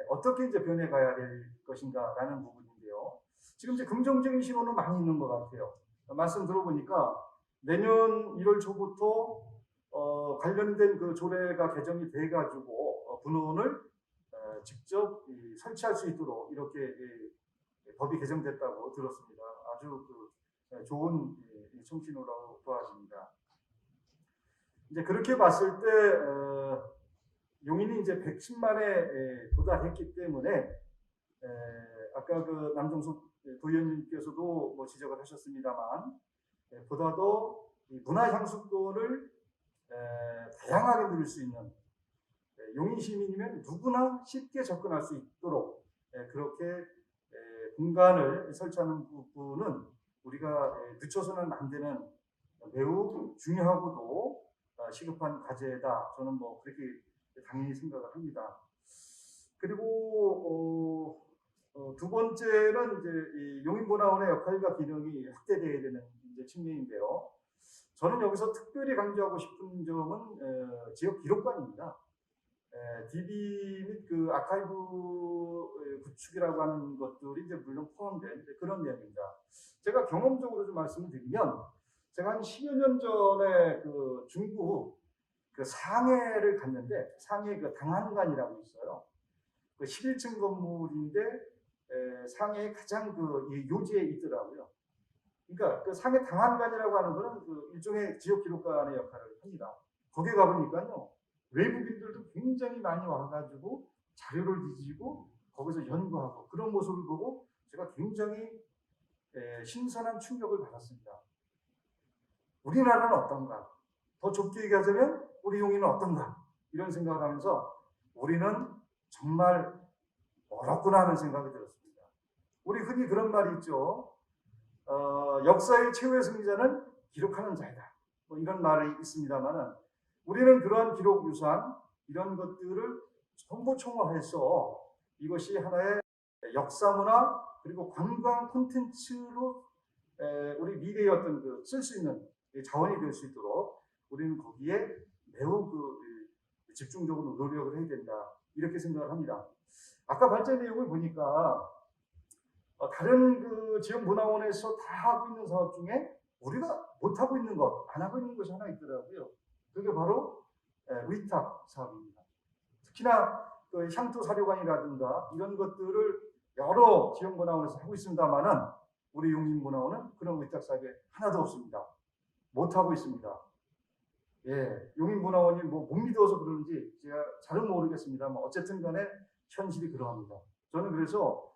어떻게 이제 변해가야 될 것인가라는 부분인데요. 지금 이제 긍정적인 신호는 많이 있는 것 같아요. 말씀 들어보니까 내년 1월 초부터 관련된 그 조례가 개정이 돼가지고 분원을 직접 설치할 수 있도록 이렇게 법이 개정됐다고 들었습니다. 아주 그 좋은 청신호라고 보아집니다. 이제 그렇게 봤을 때 용인이 이제 110만에 도달했기 때문에 아까 그 남종숙 도의원님께서도 뭐 지적을 하셨습니다만 보다도 문화 향수권을 다양하게 누릴 수 있는 용인 시민이면 누구나 쉽게 접근할 수 있도록 그렇게 공간을 설치하는 부분은 우리가 늦춰서는 안 되는 매우 중요하고도 시급한 과제다. 저는 뭐 그렇게 당연히 생각을 합니다. 그리고 두 번째는 이제 이 용인문화원의 역할과 기능이 확대되어야 되는 이제 측면인데요. 저는 여기서 특별히 강조하고 싶은 점은 지역 기록관입니다. DB 및 그 아카이브 구축이라고 하는 것들이 이제 물론 포함된 그런 내용입니다. 제가 경험적으로 좀 말씀을 드리면, 제가 한 10여 년 전에 그 중국 그 상해를 갔는데, 상해 그 당한관이라고 있어요. 그 11층 건물인데 상해의 가장 그 요지에 있더라고요. 그러니까 그 상해 당한관이라고 하는 거는 그 일종의 지역 기록관의 역할을 합니다. 거기에 가보니까요, 외국인들도 굉장히 많이 와가지고 자료를 뒤지고 거기서 연구하고 그런 모습을 보고 제가 굉장히 신선한 충격을 받았습니다. 우리나라는 어떤가? 더 좁게 얘기하자면 우리 용인은 어떤가? 이런 생각을 하면서 우리는 정말 어렵구나 하는 생각이 들었습니다. 우리 흔히 그런 말이 있죠. 역사의 최후의 승리자는 기록하는 자이다. 뭐 이런 말이 있습니다만은 우리는 그러한 기록 유산 이런 것들을 전부 총화해서 이것이 하나의 역사 문화 그리고 관광 콘텐츠로 우리 미래의 어떤 그 쓸 수 있는 자원이 될 수 있도록 우리는 거기에 매우 그 집중적으로 노력을 해야 된다 이렇게 생각을 합니다. 아까 발제 내용을 보니까 다른 그 지역 문화원에서 다 하고 있는 사업 중에 우리가 못 하고 있는 것, 안 하고 있는 것이 하나 있더라고요. 그게 바로 위탁 사업입니다. 특히나 그 향토 사료관이라든가 이런 것들을 여러 지역 문화원에서 하고 있습니다만은 우리 용인문화원은 그런 위탁 사업이 하나도 없습니다. 못 하고 있습니다. 예, 용인문화원이 뭐 못 믿어서 그러는지 제가 잘은 모르겠습니다만 어쨌든 간에 현실이 그러합니다. 저는 그래서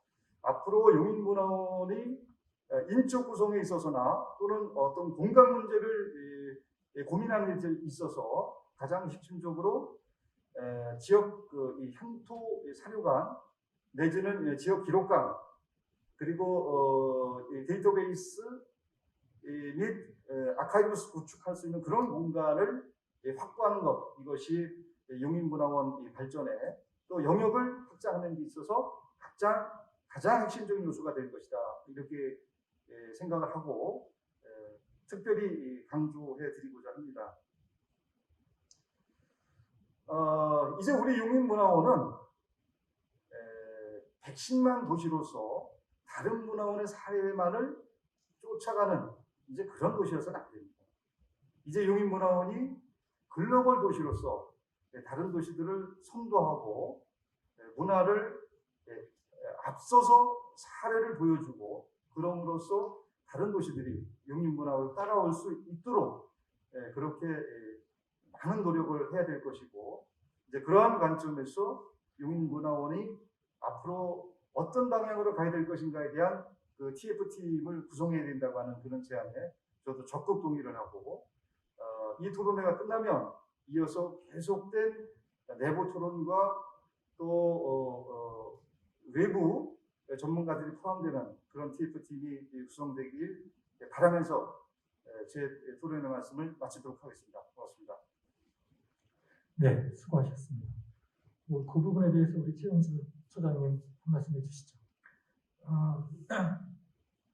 앞으로 용인문화원이 인적 구성에 있어서나 또는 어떤 공간 문제를 고민하는 데 있어서 가장 핵심적으로 지역 이 향토 사료관 내지는 지역 기록관 그리고 데이터베이스 및 아카이브스 구축할 수 있는 그런 공간을 확보하는 것 이것이 용인문화원 발전에 또 영역을 확장하는 데 있어서 가장 핵심적인 요소가 될 것이다 이렇게 생각을 하고 특별히 강조해 드리고자 합니다. 이제 우리 용인문화원은 110만 도시로서 다른 문화원의 사례만을 쫓아가는 이제 그런 도시여서는 안 됩니다. 이제 용인문화원이 글로벌 도시로서 다른 도시들을 선도하고 문화를 앞서서 사례를 보여주고 그럼으로써 다른 도시들이 용인문화를 따라올 수 있도록 그렇게 많은 노력을 해야 될 것이고 이제 그러한 관점에서 용인문화원이 앞으로 어떤 방향으로 가야 될 것인가에 대한 그 TF팀을 구성해야 된다고 하는 그런 제안에 저도 적극 동의를 하고 이 토론회가 끝나면 이어서 계속된 내부 토론과 또 외부 전문가들이 포함되는 그런 TF팀이 구성되길 바라면서 제 토론회 말씀을 마치도록 하겠습니다. 고맙습니다. 네, 수고하셨습니다. 그 부분에 대해서 우리 최영수 소장님 한 말씀 해주시죠.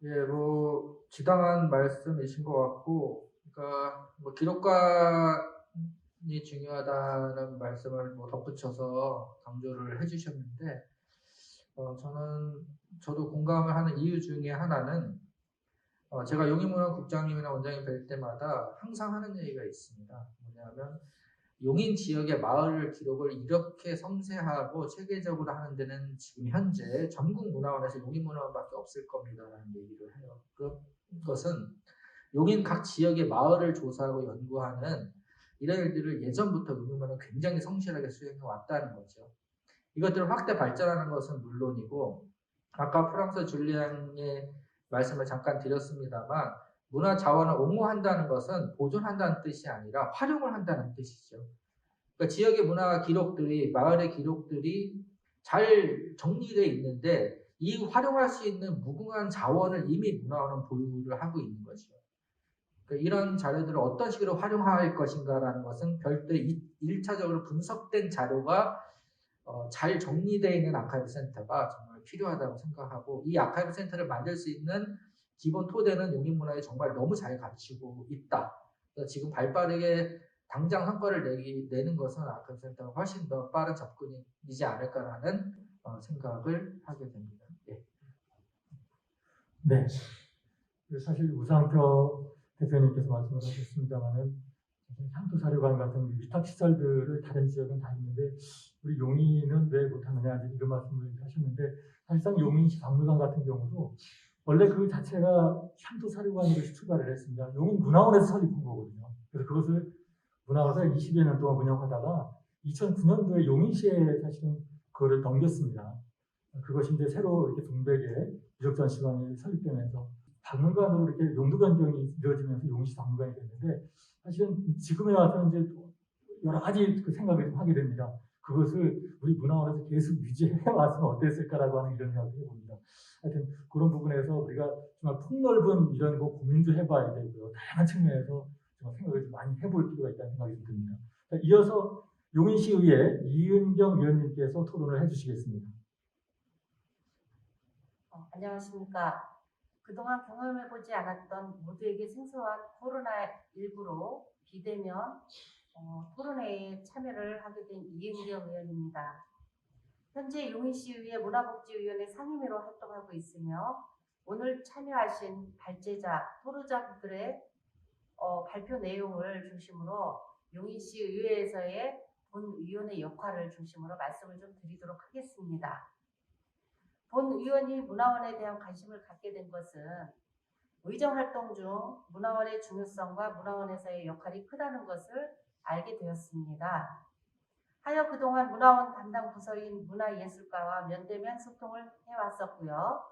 예, 뭐 지당한 말씀이신 것 같고, 그러니까 뭐 기록관이 중요하다는 말씀을 뭐 덧붙여서 강조를 해주셨는데, 저도 공감을 하는 이유 중에 하나는 제가 용인문화 국장님이나 원장님 뵐 때마다 항상 하는 얘기가 있습니다. 뭐냐면 용인 지역의 마을 기록을 이렇게 섬세하고 체계적으로 하는 데는 지금 현재 전국 문화원에서 용인문화원밖에 없을 겁니다라는 얘기를 해요. 그것은 용인 각 지역의 마을을 조사하고 연구하는 이런 일들을 예전부터 용인문화는 굉장히 성실하게 수행해 왔다는 거죠. 이것들을 확대 발전하는 것은 물론이고, 아까 프랑스 줄리앙의 말씀을 잠깐 드렸습니다만, 문화 자원을 옹호한다는 것은 보존한다는 뜻이 아니라 활용을 한다는 뜻이죠. 그러니까 지역의 문화 기록들이, 마을의 기록들이 잘 정리되어 있는데 이 활용할 수 있는 무궁한 자원을 이미 문화원은 보유를 하고 있는 거죠. 그러니까 이런 자료들을 어떤 식으로 활용할 것인가라는 것은 별도의 1차적으로 분석된 자료가 잘 정리되어 있는 아카이브 센터가 정말 필요하다고 생각하고, 이 아카이브 센터를 만들 수 있는 기본 토대는 용인문화에 정말 너무 잘 갖추고 있다. 그래서 지금 발빠르게 당장 성과를 내는 것은 아카이브 센터가 훨씬 더 빠른 접근이지 않을까라는 생각을 하게 됩니다. 네. 네. 사실 우상표 대표님께서 말씀을 하셨습니다만은 향토사료관 같은 위탁 시설들을 다른 지역은 다 있는데 우리 용인은 왜 못하느냐 이런 말씀을 하셨는데, 사실상 용인시 박물관 같은 경우도 원래 그 자체가 향토사료관으로 출발을 했습니다. 용인 문화원에서 설립한 거거든요. 그래서 그것을 문화원에서 20여 년 동안 운영하다가 2009년도에 용인시에 사실은 그거를 넘겼습니다. 그것이 이제 새로 이렇게 동백에 유적전시관이 설립되면서 박물관으로 이렇게 용도 변경이 이루어지면서 용인시 박물관이 됐는데, 사실은 지금에 와서 이제 여러 가지 그 생각을 좀 하게 됩니다. 그것을 우리 문화원에서 계속 유지해 왔으면 어땠을까라고 하는 이런 생각을 해봅니다. 하여튼 그런 부분에서 우리가 정말 폭넓은 이런 거 고민도 해봐야 되고요. 다양한 측면에서 정말 생각을 좀 많이 해볼 필요가 있다는 생각이 좀 듭니다. 이어서 용인시의회 이은경 위원님께서 토론을 해주시겠습니다. 안녕하십니까. 그동안 경험해보지 않았던 모두에게 생소한 코로나19로 비대면 토론회에 참여를 하게 된 이은경 의원입니다. 현재 용인시의회 문화복지위원회 상임위로 활동하고 있으며, 오늘 참여하신 발제자, 토론자분들의 발표 내용을 중심으로 용인시 의회에서의 본위원의 역할을 중심으로 말씀을 좀 드리도록 하겠습니다. 본위원이 문화원에 대한 관심을 갖게 된 것은 의정활동 중 문화원의 중요성과 문화원에서의 역할이 크다는 것을 알게 되었습니다. 하여 그동안 문화원 담당 부서인 문화예술과와 면대면 소통을 해왔었고요.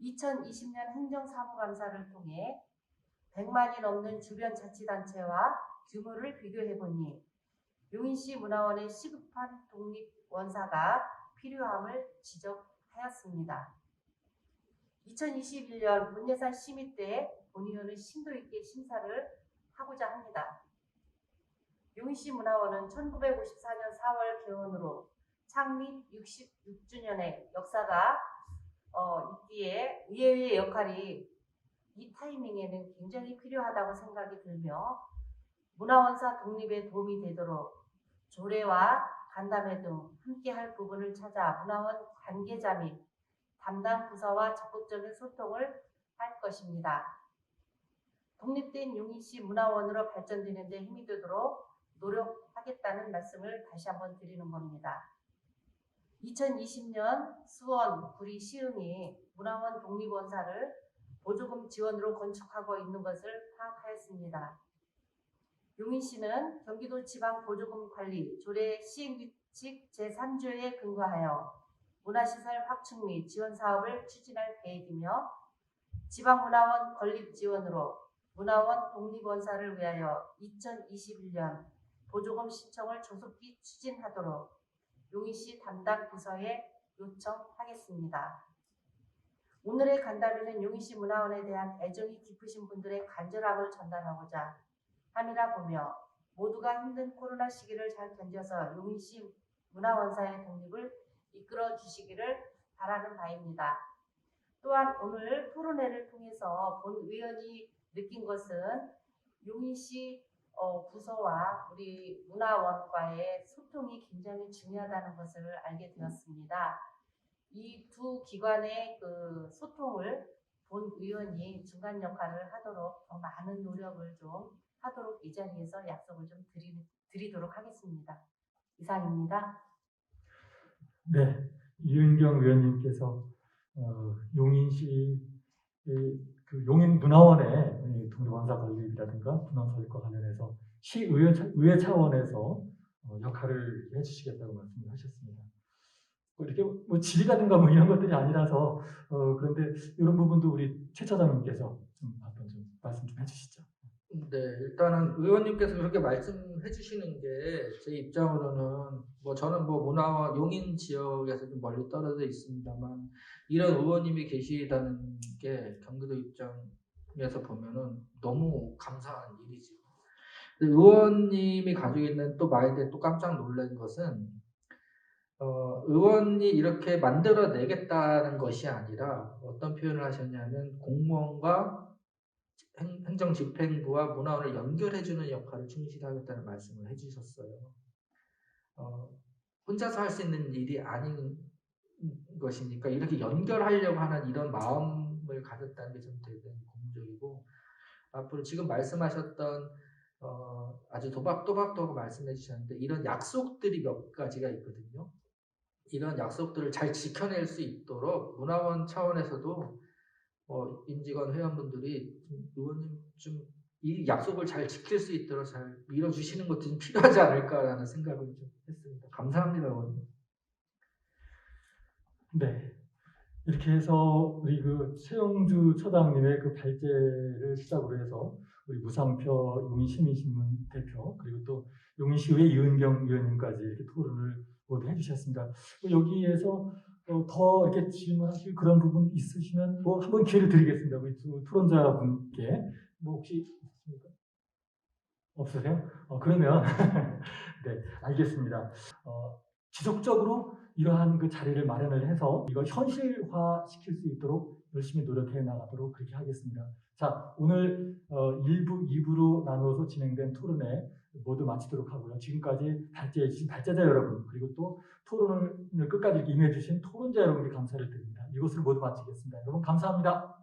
2020년 행정사무감사를 통해 100만이 넘는 주변 자치단체와 규모를 비교해보니 용인시 문화원의 시급한 독립원사가 필요함을 지적하였습니다. 2021년 문예산 심의 때 본위원은 심도 있게 심사를 하고자 합니다. 용인시 문화원은 1954년 4월 개원으로 창립 66주년의 역사가 있기에 의회의 역할이 이 타이밍에는 굉장히 필요하다고 생각이 들며, 문화원사 독립에 도움이 되도록 조례와 간담회 등 함께할 부분을 찾아 문화원 관계자 및 담당 부서와 적극적인 소통을 할 것입니다. 독립된 용인시 문화원으로 발전되는 데 힘이 되도록 노력하겠다는 말씀을 다시 한번 드리는 겁니다. 2020년 수원, 구리, 시흥이 문화원 독립원사를 보조금 지원으로 건축하고 있는 것을 파악하였습니다. 용인시는 경기도 지방보조금 관리 조례 시행규칙 제3조에 근거하여 문화시설 확충 및 지원 사업을 추진할 계획이며 지방문화원 건립 지원으로 문화원 독립원사를 위하여 2021년 보조금 신청을 조속히 추진하도록 용인시 담당 부서에 요청하겠습니다. 오늘의 간담회는 용인시 문화원에 대한 애정이 깊으신 분들의 간절함을 전달하고자 함이라 보며 모두가 힘든 코로나 시기를 잘 견뎌서 용인시 문화원사의 독립을 이끌어 주시기를 바라는 바입니다. 또한 오늘 토론회를 통해서 본 의원이 느낀 것은 용인시 부서와 우리 문화원과의 소통이 굉장히 중요하다는 것을 알게 되었습니다. 이 두 기관의 그 소통을 본 의원이 중간 역할을 하도록 더 많은 노력을 좀 하도록 이 자리에서 약속을 좀 드리도록 하겠습니다. 이상입니다. 네, 이은경 의원님께서 용인시 그 용인 문화원의 독립원사 건립이라든가 문화 설립과 관련해서 시의회 차원에서 역할을 해주시겠다고 말씀을 하셨습니다. 이렇게 뭐 질의라든가 뭐 이런 것들이 아니라서 그런데 이런 부분도 우리 최 차장님께서 좀 한번 좀 말씀 좀 해주시죠. 네, 일단은 의원님께서 그렇게 말씀해 주시는 게 제 입장으로는 뭐 저는 뭐 문화원 용인 지역에서 좀 멀리 떨어져 있습니다만 이런 의원님이 계시다는 게 경기도 입장에서 보면은 너무 감사한 일이죠. 근데 의원님이 가지고 있는 또 마인드에 또 깜짝 놀란 것은 의원이 이렇게 만들어내겠다는 것이 아니라 어떤 표현을 하셨냐면 공무원과 행정집행부와 문화원을 연결해주는 역할을 충실하겠다는 말씀을 해주셨어요. 혼자서 할 수 있는 일이 아닌 것이니까 이렇게 연결하려고 하는 이런 마음을 가졌다는 게 좀 되게 고무적이고 앞으로 지금 말씀하셨던 아주 도박도박도박 말씀해 주셨는데 이런 약속들이 몇 가지가 있거든요. 이런 약속들을 잘 지켜낼 수 있도록 문화원 차원에서도 임직원 회원분들이 의원님 좀 이 약속을 잘 지킬 수 있도록 잘 밀어주시는 것도 좀 필요하지 않을까라는 생각을 좀 했습니다. 감사합니다, 의원님. 네, 이렇게 해서 우리 그 최영주 처장님의 그 발제를 시작으로 해서 우리 무상표 용인시민신문 대표 그리고 또 용인시의회 이은경 의원님까지 이렇게 토론을 모두 해주셨습니다. 여기에서 더 이렇게 질문하실 그런 부분 있으시면 뭐 한번 기회를 드리겠습니다. 우리 두 토론자분께 뭐 혹시 있습니까? 없으세요? 그러면 네, 알겠습니다. 지속적으로 이러한 그 자리를 마련을 해서 이걸 현실화 시킬 수 있도록 열심히 노력해 나가도록 그렇게 하겠습니다. 자, 오늘 1부, 2부로 나누어서 진행된 토론회 모두 마치도록 하고요. 지금까지 발제해 주신 발제자 여러분 그리고 또 토론을 끝까지 임해 주신 토론자 여러분께 감사를 드립니다. 이것을 모두 마치겠습니다. 여러분 감사합니다.